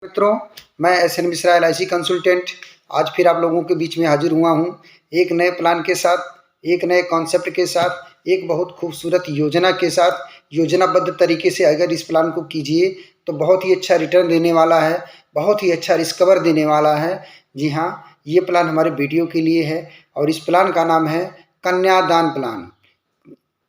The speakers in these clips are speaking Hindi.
मित्रों, मैं S N Mishra LIC consultant आज फिर आप लोगों के बीच में हाजिर हुआ हूं एक नए प्लान के साथ, एक नए कॉन्सेप्ट के साथ, एक बहुत खूबसूरत योजना के साथ। योजनाबद्ध तरीके से अगर इस प्लान को कीजिए तो बहुत ही अच्छा रिटर्न देने वाला है, बहुत ही अच्छा रिस्कवर देने वाला है। जी हाँ, ये प्लान हमारे वीडियो के लिए है और इस प्लान का नाम है कन्यादान प्लान।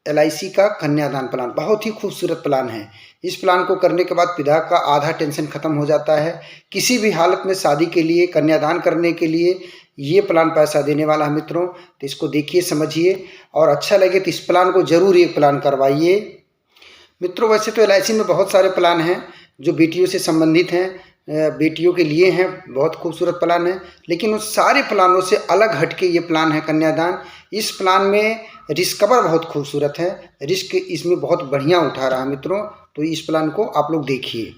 LIC का कन्यादान प्लान बहुत ही खूबसूरत प्लान है। इस प्लान को करने के बाद पिता का आधा टेंशन खत्म हो जाता है। किसी भी हालत में शादी के लिए, कन्यादान करने के लिए ये प्लान पैसा देने वाला है मित्रों। तो इसको देखिए, समझिए और अच्छा लगे तो इस प्लान को जरूर एक प्लान करवाइए मित्रों। वैसे तो LIC में बहुत सारे प्लान हैं जो बेटियों से संबंधित हैं, बेटियों के लिए हैं, बहुत खूबसूरत प्लान है। लेकिन उन सारे प्लानों से अलग हटके ये प्लान है कन्यादान। इस प्लान में रिस्क कवर बहुत खूबसूरत है, रिस्क इसमें बहुत बढ़िया उठा रहा है मित्रों। तो इस प्लान को आप लोग देखिए।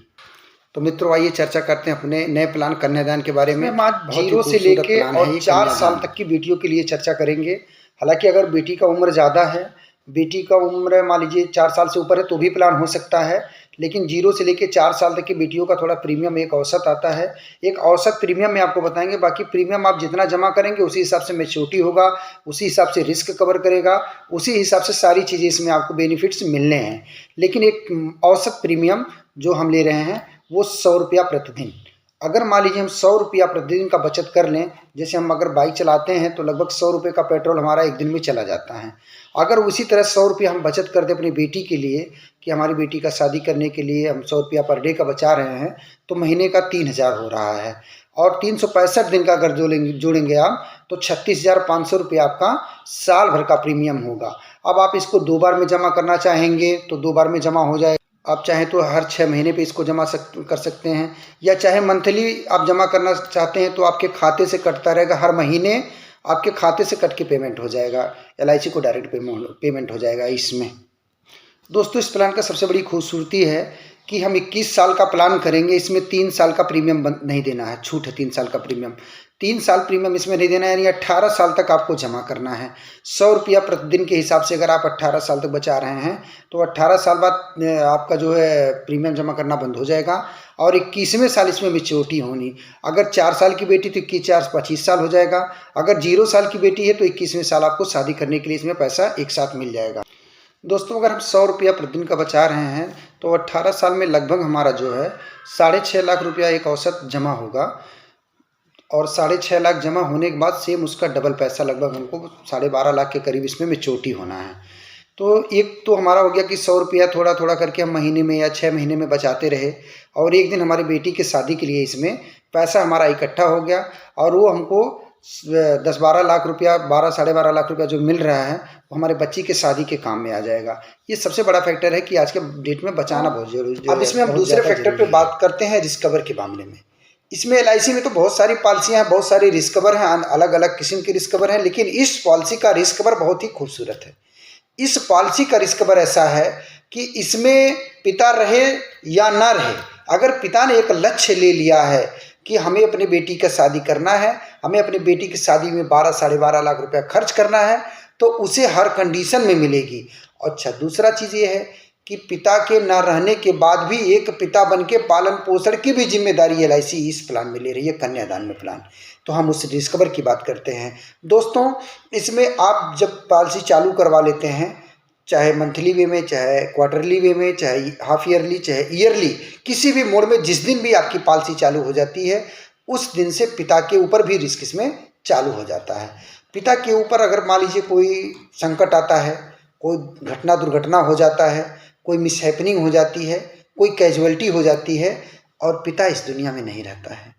तो मित्रों आइए चर्चा करते हैं अपने नए प्लान कन्यादान के बारे में। जीरो से लेके और 4 साल तक की बेटियों के लिए चर्चा करेंगे। हालांकि अगर बेटी का उम्र ज़्यादा है, बेटी का उम्र मान लीजिए 4 साल से ऊपर है तो भी प्लान हो सकता है। लेकिन 0 से लेके 4 साल तक की बेटियों का थोड़ा प्रीमियम एक औसत आता है। एक औसत प्रीमियम में आपको बताएंगे, बाकी प्रीमियम आप जितना जमा करेंगे उसी हिसाब से मैच्योरिटी होगा, उसी हिसाब से रिस्क कवर करेगा, उसी हिसाब से सारी चीज़ें इसमें आपको बेनिफिट्स मिलने हैं। लेकिन एक औसत प्रीमियम जो हम ले रहे हैं वो 100 रुपया प्रतिदिन। अगर मान लीजिए हम 100 रुपया प्रतिदिन का बचत कर लें, जैसे हम अगर बाइक चलाते हैं तो लगभग 100 रुपये का पेट्रोल हमारा एक दिन में चला जाता है। अगर उसी तरह 100 रुपया हम बचत कर दें अपनी बेटी के लिए कि हमारी बेटी का शादी करने के लिए हम 100 रुपया पर डे का बचा रहे हैं, तो महीने का 3000 हो रहा है। और 365 दिन का अगर जोड़ेंगे आप तो 36,500 रुपया आपका साल भर का प्रीमियम होगा। अब आप इसको 2 बार में जमा करना चाहेंगे तो 2 बार में जमा हो जाएगा। आप चाहें तो हर 6 महीने पे इसको जमा कर सकते हैं, या चाहे मंथली आप जमा करना चाहते हैं तो आपके खाते से कटता रहेगा। हर महीने आपके खाते से कट के पेमेंट हो जाएगा, LIC को डायरेक्ट पेमेंट हो जाएगा इसमें। दोस्तों इस प्लान का सबसे बड़ी खूबसूरती है कि हम 21 साल का प्लान करेंगे। इसमें 3 साल का प्रीमियम नहीं देना है, छूट है 3 साल का प्रीमियम। 3 साल प्रीमियम इसमें नहीं देना है, यानी 18 साल तक आपको जमा करना है। 100 रुपया प्रतिदिन के हिसाब से अगर आप 18 साल तक बचा रहे हैं तो 18 साल बाद आपका जो है प्रीमियम जमा करना बंद हो जाएगा और 21वें साल इसमें मैच्योरिटी होनी। अगर 4 साल की बेटी तो 21 4 25 साल हो जाएगा। अगर 0 साल की बेटी है तो 21वें साल आपको शादी करने के लिए इसमें पैसा एक साथ मिल जाएगा। दोस्तों अगर हम 100 रुपया प्रतिदिन का बचा रहे हैं तो 18 साल में लगभग हमारा जो है 6.5 लाख रुपया एक औसत जमा होगा। और 6.5 लाख जमा होने के बाद सेम उसका डबल पैसा लगभग हमको 12.5 लाख के करीब इसमें मैच्योरिटी होना है। तो एक तो हमारा हो गया कि 100 रुपया थोड़ा थोड़ा करके हम महीने में या 6 महीने में बचाते रहे, और एक दिन हमारी बेटी की शादी के लिए इसमें पैसा हमारा इकट्ठा हो गया और वो हमको 10-12 लाख रुपया, 12-12.5 लाख रुपया जो मिल रहा है वो हमारे बच्ची के शादी के काम में आ जाएगा। ये सबसे बड़ा फैक्टर है कि आज के डेट में बचाना बहुत जरूरी है। अब इसमें हम दूसरे फैक्टर पे बात करते हैं रिस्क कवर के मामले में। इसमें LIC में तो बहुत सारी पॉलिसियां हैं, बहुत सारी रिस्क कवर हैं, अलग अलग किस्म के रिस्क कवर हैं, लेकिन इस पॉलिसी का रिस्क कवर बहुत ही खूबसूरत है। इस पॉलिसी का रिस्क कवर ऐसा है कि इसमें पिता रहे या ना रहे, अगर पिता ने एक लक्ष्य ले लिया है कि हमें अपनी बेटी का शादी करना है, हमें अपनी बेटी की शादी में 12-12.5 लाख रुपया खर्च करना है, तो उसे हर कंडीशन में मिलेगी। अच्छा, दूसरा चीज़ ये है कि पिता के ना रहने के बाद भी एक पिता बन के पालन पोषण की भी जिम्मेदारी LIC इस प्लान में ले रही है, कन्यादान में प्लान। तो हम उस रिस्क कवर की बात करते हैं। दोस्तों इसमें आप जब पॉलिसी चालू करवा लेते हैं, चाहे मंथली वे में, चाहे क्वार्टरली वे में, चाहे हाफ ईयरली, चाहे ईयरली, किसी भी मोड में जिस दिन भी आपकी पॉलिसी चालू हो जाती है उस दिन से पिता के ऊपर भी रिस्क इसमें चालू हो जाता है। पिता के ऊपर अगर मान लीजिए कोई संकट आता है, कोई घटना दुर्घटना हो जाता है, कोई मिसहैपनिंग हो जाती है, कोई कैजुअलिटी हो जाती है और पिता इस दुनिया में नहीं रहता है,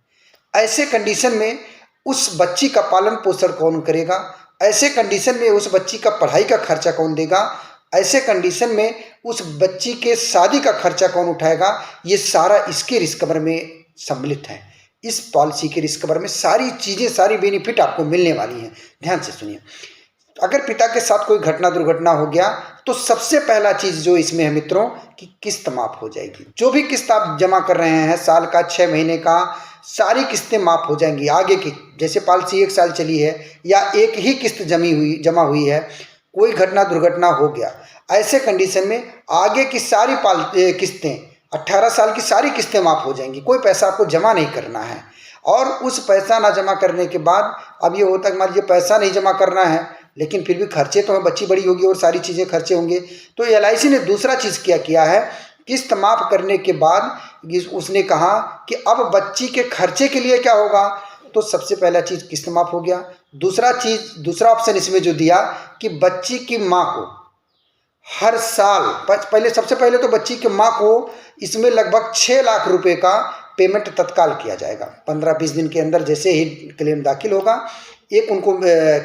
ऐसे कंडीशन में उस बच्ची का पालन पोषण कौन करेगा? ऐसे कंडीशन में उस बच्ची का पढ़ाई का खर्चा कौन देगा? ऐसे कंडीशन में उस बच्ची के शादी का खर्चा कौन उठाएगा? ये सारा इसके रिस्क कवर में सम्मिलित है। इस पॉलिसी के रिस्क कवर में सारी चीज़ें, सारी बेनिफिट आपको मिलने वाली हैं। ध्यान से सुनिए। अगर पिता के साथ कोई घटना दुर्घटना हो गया तो सबसे पहला चीज़ जो इसमें है मित्रों कि किस्त माफ़ हो जाएगी। जो भी किस्त आप जमा कर रहे हैं, साल का, 6 महीने का, सारी किस्तें माफ़ हो जाएंगी। आगे की जैसे पॉलिसी 1 साल चली है या एक ही किस्त जमा हुई है, कोई घटना दुर्घटना हो गया, ऐसे कंडीशन में आगे की सारी किस्तें 18 साल की सारी किस्तें माफ़ हो जाएंगी, कोई पैसा आपको जमा नहीं करना है। और उस पैसा ना जमा करने के बाद अब ये होता है कि मान लीजिए पैसा नहीं जमा करना है, लेकिन फिर भी खर्चे तो हैं, बच्ची बड़ी होगी और सारी चीज़ें खर्चे होंगे। तो LIC ने दूसरा चीज़ क्या किया है, किस्त माफ़ करने के बाद उसने कहा कि अब बच्ची के खर्चे के लिए क्या होगा। तो सबसे पहला चीज़ किस्त माफ़ हो गया। दूसरा ऑप्शन इसमें जो दिया कि बच्ची की माँ को हर साल पहले, सबसे पहले तो बच्ची की माँ को इसमें लगभग 6 लाख रुपए का पेमेंट तत्काल किया जाएगा। 15-20 दिन के अंदर जैसे ही क्लेम दाखिल होगा, एक उनको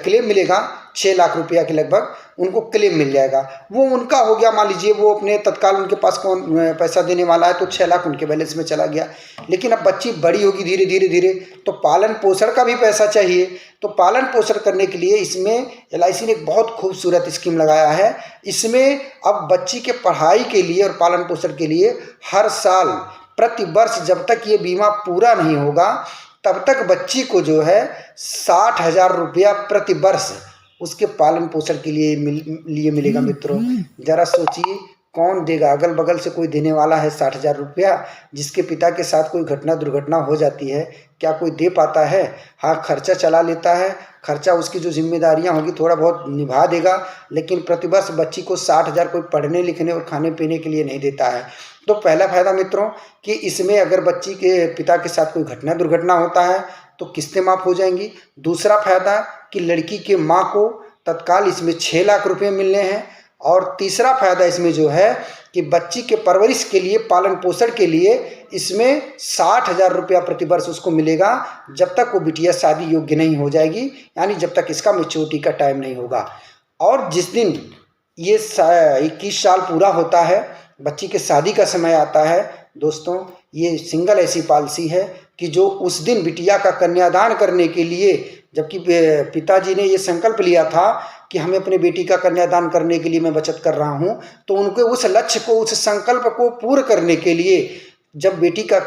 क्लेम मिलेगा 6 लाख रुपया के लगभग उनको क्लेम मिल जाएगा। वो उनका हो गया, मान लीजिए वो अपने तत्काल उनके पास कौन पैसा देने वाला है, तो 6 लाख उनके बैलेंस में चला गया। लेकिन अब बच्ची बड़ी होगी धीरे धीरे धीरे, तो पालन पोषण का भी पैसा चाहिए। तो पालन पोषण करने के लिए इसमें LIC ने एक बहुत खूबसूरत स्कीम लगाया है। इसमें अब बच्ची के पढ़ाई के लिए और पालन पोषण के लिए हर साल प्रति वर्ष जब तक ये बीमा पूरा नहीं होगा तब तक बच्ची को जो है 60,000 रुपया प्रति वर्ष उसके पालन पोषण के लिए मिलेगा। मित्रों जरा सोचिए, कौन देगा? अगल बगल से कोई देने वाला है 60,000 रुपया? जिसके पिता के साथ कोई घटना दुर्घटना हो जाती है, क्या कोई दे पाता है? हाँ, खर्चा चला लेता है, खर्चा उसकी जो जिम्मेदारियां होगी थोड़ा बहुत निभा देगा, लेकिन प्रतिवर्ष बच्ची को 60,000 कोई पढ़ने लिखने और खाने पीने के लिए नहीं देता है। तो पहला फायदा मित्रों कि इसमें अगर बच्ची के पिता के साथ कोई घटना दुर्घटना होता है तो किस्तें माफ़ हो जाएंगी। दूसरा फायदा कि लड़की के माँ को तत्काल इसमें 6 लाख रुपये मिलने हैं। और तीसरा फायदा इसमें जो है कि बच्ची के परवरिश के लिए, पालन पोषण के लिए इसमें 60,000 रुपया प्रतिवर्ष उसको मिलेगा जब तक वो बिटिया शादी योग्य नहीं हो जाएगी, यानी जब तक इसका मैच्योरिटी का टाइम नहीं होगा। और जिस दिन ये 21 साल पूरा होता है, बच्ची के शादी का समय आता है, दोस्तों ये सिंगल ऐसी पॉलिसी है कि जो उस दिन बिटिया का कन्यादान करने के लिए, जबकि पिताजी ने ये संकल्प लिया था कि हमें अपने बेटी का कन्यादान करने के लिए मैं बचत कर रहा हूँ, तो उनके उस लक्ष्य को, उस संकल्प को पूर्ण करने के लिए जब बेटी का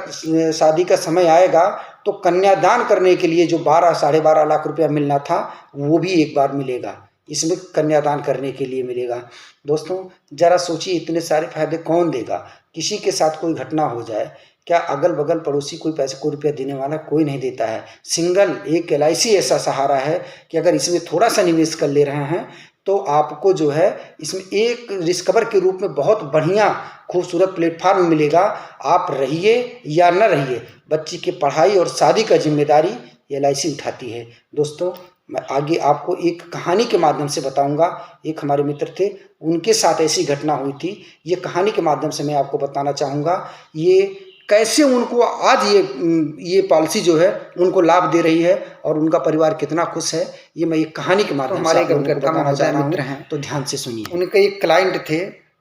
शादी का समय आएगा तो कन्यादान करने के लिए जो 12-12.5 लाख रुपया मिलना था वो भी एक बार मिलेगा, इसमें कन्यादान करने के लिए मिलेगा। दोस्तों जरा सोचिए, इतने सारे फायदे कौन देगा? किसी के साथ कोई घटना हो जाए, क्या अगल बगल पड़ोसी कोई पैसे को रुपया देने वाला कोई नहीं देता है। सिंगल एक LIC ऐसा सहारा है कि अगर इसमें थोड़ा सा निवेश कर ले रहे हैं तो आपको जो है इसमें एक रिस्क कवर के रूप में बहुत बढ़िया खूबसूरत प्लेटफार्म मिलेगा। आप रहिए या न रहिए, बच्ची की पढ़ाई और शादी का जिम्मेदारी LIC उठाती है। दोस्तों मैं आगे आपको एक कहानी के माध्यम से बताऊंगा। एक हमारे मित्र थे, उनके साथ ऐसी घटना हुई थी। ये कहानी के माध्यम से मैं आपको बताना चाहूँगा ये कैसे उनको आज ये पॉलिसी जो है उनको लाभ दे रही है और उनका परिवार कितना खुश है, ये मैं एक कहानी के माध्यम से हमारे गणकर्ता महोदय मित्र हैं, तो ध्यान से सुनिए। उनके एक क्लाइंट थे,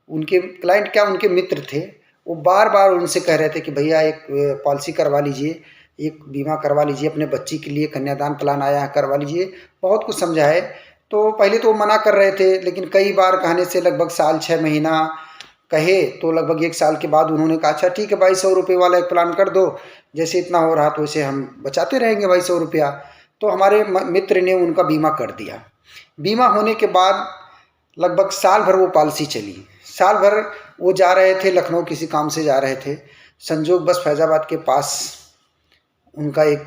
उनके क्लाइंट क्या उनके मित्र थे। वो बार बार उनसे कह रहे थे कि भैया एक पॉलिसी करवा लीजिए, एक बीमा करवा लीजिए, अपने बच्ची के लिए कन्यादान प्लान आया है करवा लीजिए। बहुत कुछ समझाए, तो पहले तो वो मना कर रहे थे, लेकिन कई बार कहने से लगभग साल 6 महीना कहे तो लगभग 1 साल के बाद उन्होंने कहा अच्छा ठीक है भाई 100 रुपये वाला एक प्लान कर दो, जैसे इतना हो रहा तो वैसे हम बचाते रहेंगे भाई 100 रुपया। तो हमारे मित्र ने उनका बीमा कर दिया। बीमा होने के बाद लगभग साल भर वो पॉलिसी चली। साल भर वो जा रहे थे, लखनऊ किसी काम से जा रहे थे, संजोग बस फैज़ाबाद के पास उनका एक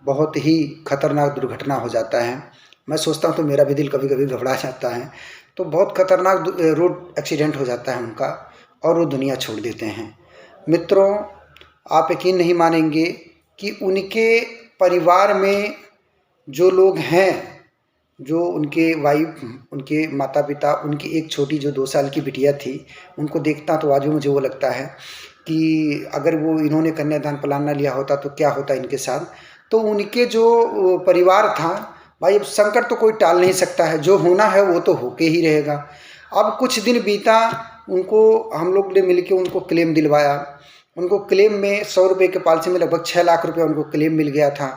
बहुत ही खतरनाक दुर्घटना हो जाता है। मैं सोचता हूँ तो मेरा भी दिल कभी कभी घबरा जाता है। तो बहुत खतरनाक रोड एक्सीडेंट हो जाता है उनका और वो दुनिया छोड़ देते हैं। मित्रों आप यकीन नहीं मानेंगे कि उनके परिवार में जो लोग हैं, जो उनके वाइफ, उनके माता पिता, उनकी एक छोटी जो 2 साल की बिटिया थी, उनको देखता तो आज भी मुझे वो लगता है कि अगर वो इन्होंने कन्यादान प्लान ना लिया होता तो क्या होता इनके साथ। तो उनके जो परिवार था, भाई अब संकट तो कोई टाल नहीं सकता है, जो होना है वो तो होके ही रहेगा। अब कुछ दिन बीता, उनको हम लोग ने मिलके उनको क्लेम दिलवाया। उनको क्लेम में 100 रुपये के पॉलिसी में लगभग 6 लाख रुपये उनको क्लेम मिल गया था।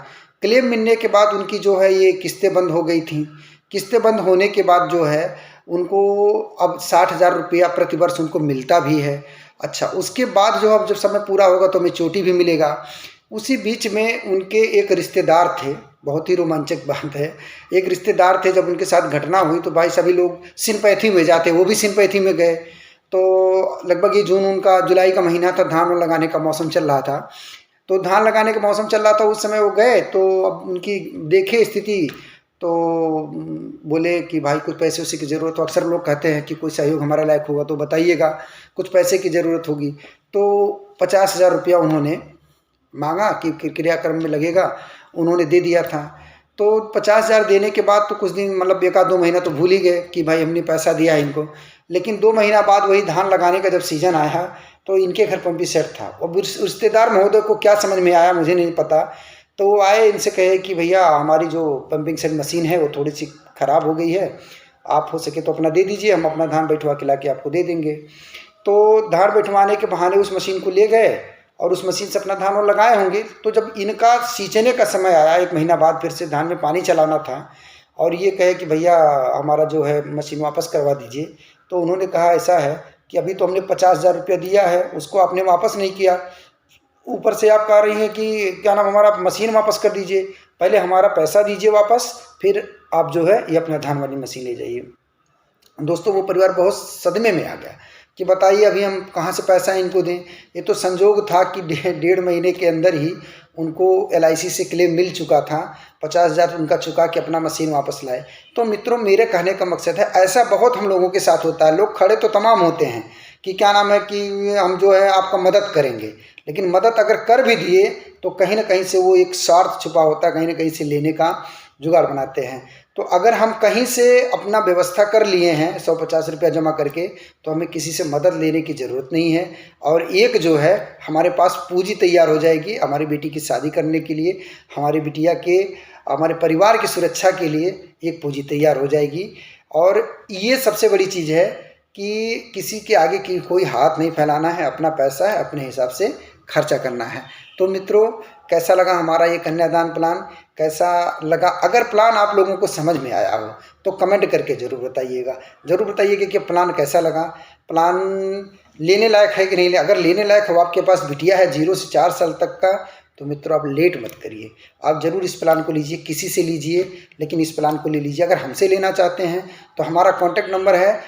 क्लेम मिलने के बाद उनकी जो है ये किस्तें बंद हो गई थी। किस्तें बंद होने के बाद जो है उनको अब 60,000 रुपया प्रतिवर्ष उनको मिलता भी है। अच्छा, उसके बाद जो अब जब समय पूरा होगा तो मैच्योरिटी भी मिलेगा। उसी बीच में उनके एक रिश्तेदार थे, बहुत ही रोमांचक बात है, एक रिश्तेदार थे, जब उनके साथ घटना हुई तो भाई सभी लोग सिंपैथी में जाते, वो भी सिंपैथी में गए। तो लगभग ये जून उनका जुलाई का महीना था, धान लगाने का मौसम चल रहा था। तो धान लगाने का मौसम चल रहा था, उस समय वो गए तो अब उनकी देखे स्थिति, तो बोले कि भाई कुछ पैसे उसे की ज़रूरत हो। अक्सर लोग कहते हैं कि कोई सहयोग हमारा लायक होगा तो बताइएगा, कुछ पैसे की ज़रूरत होगी। तो 50,000 रुपया उन्होंने मांगा कि क्रियाक्रम में लगेगा, उन्होंने दे दिया था। तो 50,000 देने के बाद तो कुछ दिन मतलब 1-2 महीना तो भूल ही गए कि भाई हमने पैसा दिया है इनको। लेकिन 2 महीना बाद वही धान लगाने का जब सीज़न आया तो इनके घर पंपिंग सेट था। अब रिश्तेदार महोदय को क्या समझ में आया मुझे नहीं पता, तो वो आए, इनसे कहे कि भैया हमारी जो पंपिंग सेट मशीन है वो थोड़ी सी ख़राब हो गई है, आप हो सके तो अपना दे दीजिए, हम अपना धान बैठवा के ला के आपको दे देंगे। तो धान बैठवाने के बहाने उस मशीन को ले गए और उस मशीन से अपना धान और लगाए होंगे। तो जब इनका सींचने का समय आया 1 महीना बाद, फिर से धान में पानी चलाना था और ये कहे कि भैया हमारा जो है मशीन वापस करवा दीजिए। तो उन्होंने कहा ऐसा है कि अभी तो हमने 50,000 रुपया दिया है, उसको आपने वापस नहीं किया, ऊपर से आप कह रही हैं कि क्या नाम हमारा मशीन वापस कर दीजिए। पहले हमारा पैसा दीजिए वापस, फिर आप जो है ये अपना धान वाली मशीन ले जाइए। दोस्तों वो परिवार बहुत सदमे में आ गया कि बताइए अभी हम कहाँ से पैसा इनको दें। ये तो संजोग था कि 1.5 महीने के अंदर ही उनको LIC से क्लेम मिल चुका था, 50,000 उनका चुका के अपना मशीन वापस लाए। तो मित्रों मेरे कहने का मकसद है, ऐसा बहुत हम लोगों के साथ होता है। लोग खड़े तो तमाम होते हैं कि क्या नाम है कि हम जो है आपका मदद करेंगे, लेकिन मदद अगर कर भी दिए तो कहीं ना कहीं से वो एक स्वार्थ छुपा होता है, कहीं ना कहीं से लेने का जुगाड़ बनाते हैं। तो अगर हम कहीं से अपना व्यवस्था कर लिए हैं 150 रुपया जमा करके, तो हमें किसी से मदद लेने की ज़रूरत नहीं है। और एक जो है हमारे पास पूंजी तैयार हो जाएगी हमारी बेटी की शादी करने के लिए, हमारी बिटिया के, हमारे परिवार की सुरक्षा के लिए एक पूंजी तैयार हो जाएगी। और ये सबसे बड़ी चीज़ है कि किसी के आगे की कोई हाथ नहीं फैलाना है, अपना पैसा है अपने हिसाब से खर्चा करना है। तो मित्रों कैसा लगा हमारा ये कन्यादान प्लान, कैसा लगा? अगर प्लान आप लोगों को समझ में आया हो तो कमेंट करके ज़रूर बताइएगा, ज़रूर बताइएगा कि प्लान कैसा लगा, प्लान लेने लायक है कि नहीं। अगर लेने लायक हो, आपके पास बिटिया है 0 से 4 साल तक का, तो मित्रों आप लेट मत करिए, आप ज़रूर इस प्लान को लीजिए, किसी से लीजिए लेकिन इस प्लान को ले लीजिए। अगर हमसे लेना चाहते हैं तो हमारा कॉन्टैक्ट नंबर है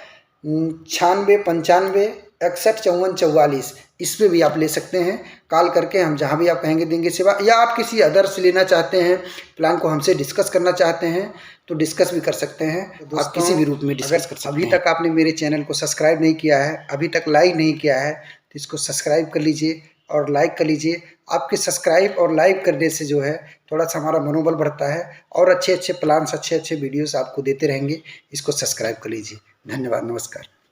9695615444, इस पर भी आप ले सकते हैं कॉल करके, हम जहां भी आप कहेंगे देंगे सेवा। या आप किसी अदर से लेना चाहते हैं, प्लान को हमसे डिस्कस करना चाहते हैं तो डिस्कस भी कर सकते हैं, तो आप किसी भी रूप में डिस्कस कर सकते हैं। अभी तक आपने मेरे चैनल को सब्सक्राइब नहीं किया है, अभी तक लाइक नहीं किया है, तो इसको सब्सक्राइब कर लीजिए और लाइक कर लीजिए। आपके सब्सक्राइब और लाइक करने से जो है थोड़ा सा हमारा मनोबल बढ़ता है और अच्छे अच्छे प्लान्स, अच्छे अच्छे वीडियोस आपको देते रहेंगे। इसको सब्सक्राइब कर लीजिए। धन्यवाद, नमस्कार।